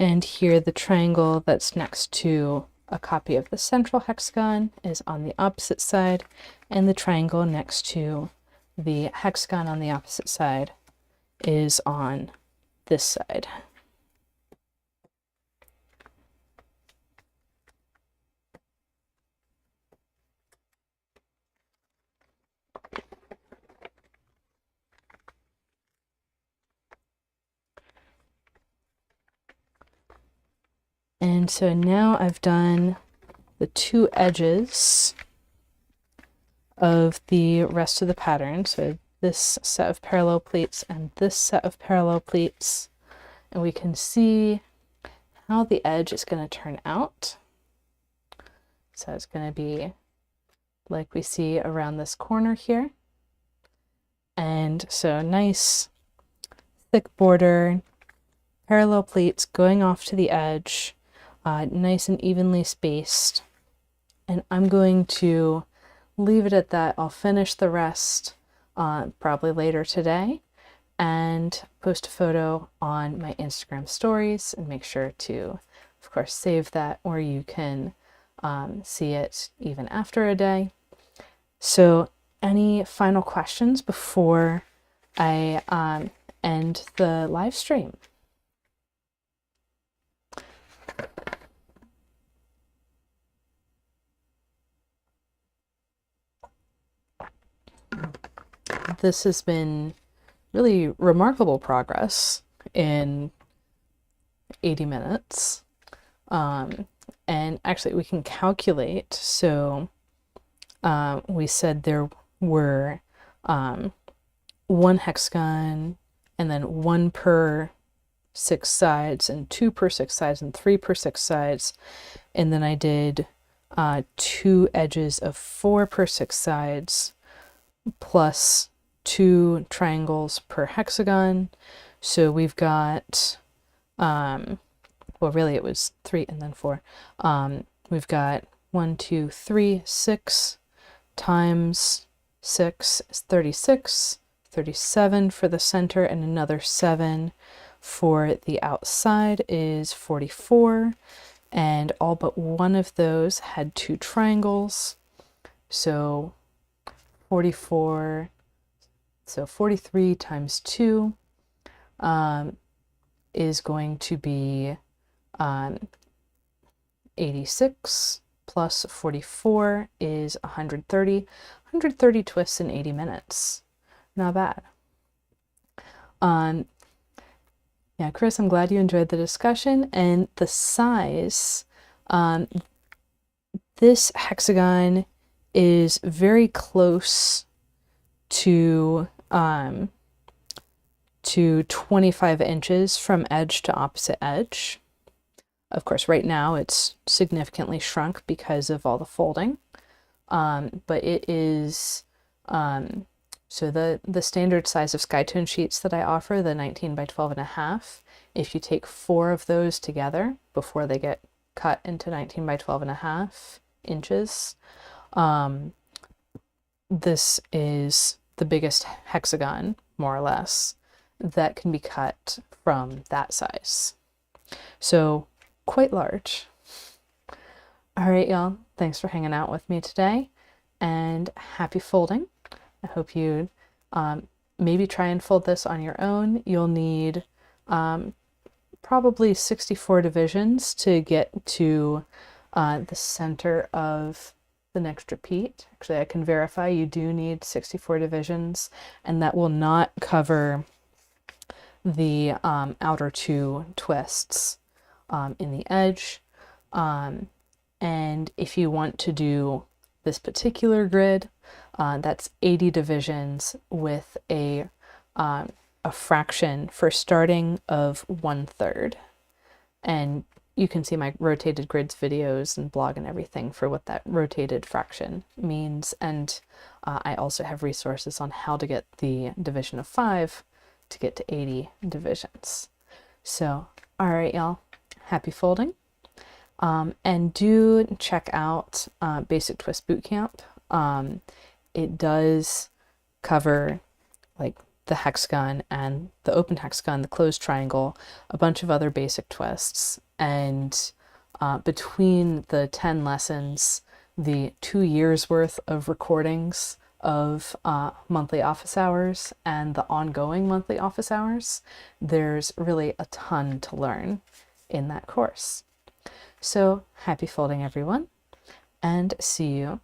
And here the triangle that's next to a copy of the central hexagon is on the opposite side, and the triangle next to the hexagon on the opposite side is on this side. And so now I've done the 2 edges of the rest of the pattern. So this set of parallel pleats and this set of parallel pleats. And we can see how the edge is going to turn out. So it's going to be like we see around this corner here. And so nice thick border, parallel pleats going off to the edge. Nice and evenly spaced, and I'm going to leave it at that. I'll finish the rest probably later today and post a photo on my Instagram stories, and make sure to, of course, save that, or you can see it even after a day. So any final questions before I end the live stream? This has been really remarkable progress in 80 minutes. And actually we can calculate. So we said there were 1 hexagon, and then 1 per 6 sides, and 2 per 6 sides, and 3 per 6 sides. And then I did 2 edges of 4 per 6 sides, plus 2 triangles per hexagon. So we've got, well, really it was 3 and then 4. We've got 1, 2, 3, 6 times 6 is 36, 37 for the center, and another 7 for the outside is 44. And all but one of those had 2 triangles. So 44, so 43 times 2 is going to be 86 plus 44 is 130. 130 twists in 80 minutes. Not bad. Yeah, Chris, I'm glad you enjoyed the discussion and the size. This hexagon is very close to 25 inches from edge to opposite edge. Of course, right now it's significantly shrunk because of all the folding, but it is, so the standard size of Skytone sheets that I offer, the 19 by 12.5, if you take 4 of those together before they get cut into 19 by 12.5 inches, this is the biggest hexagon, more or less, that can be cut from that size. So quite large. All right, y'all. Thanks for hanging out with me today, and happy folding. I hope you maybe try and fold this on your own. You'll need probably 64 divisions to get to the center of the next repeat. Actually, I can verify you do need 64 divisions, and that will not cover the outer 2 twists in the edge. And if you want to do this particular grid, that's 80 divisions with a fraction for starting of 1/3. And you can see my rotated grids videos and blog and everything for what that rotated fraction means. And I also have resources on how to get the division of 5 to get to 80 divisions. So, all right, y'all, happy folding. And do check out Basic Twist Bootcamp. It does cover like the hexagon and the open hexagon, the closed triangle, a bunch of other basic twists. And between the 10 lessons, the 2 years worth of recordings of monthly office hours and the ongoing monthly office hours, there's really a ton to learn in that course. So happy folding, everyone, and see you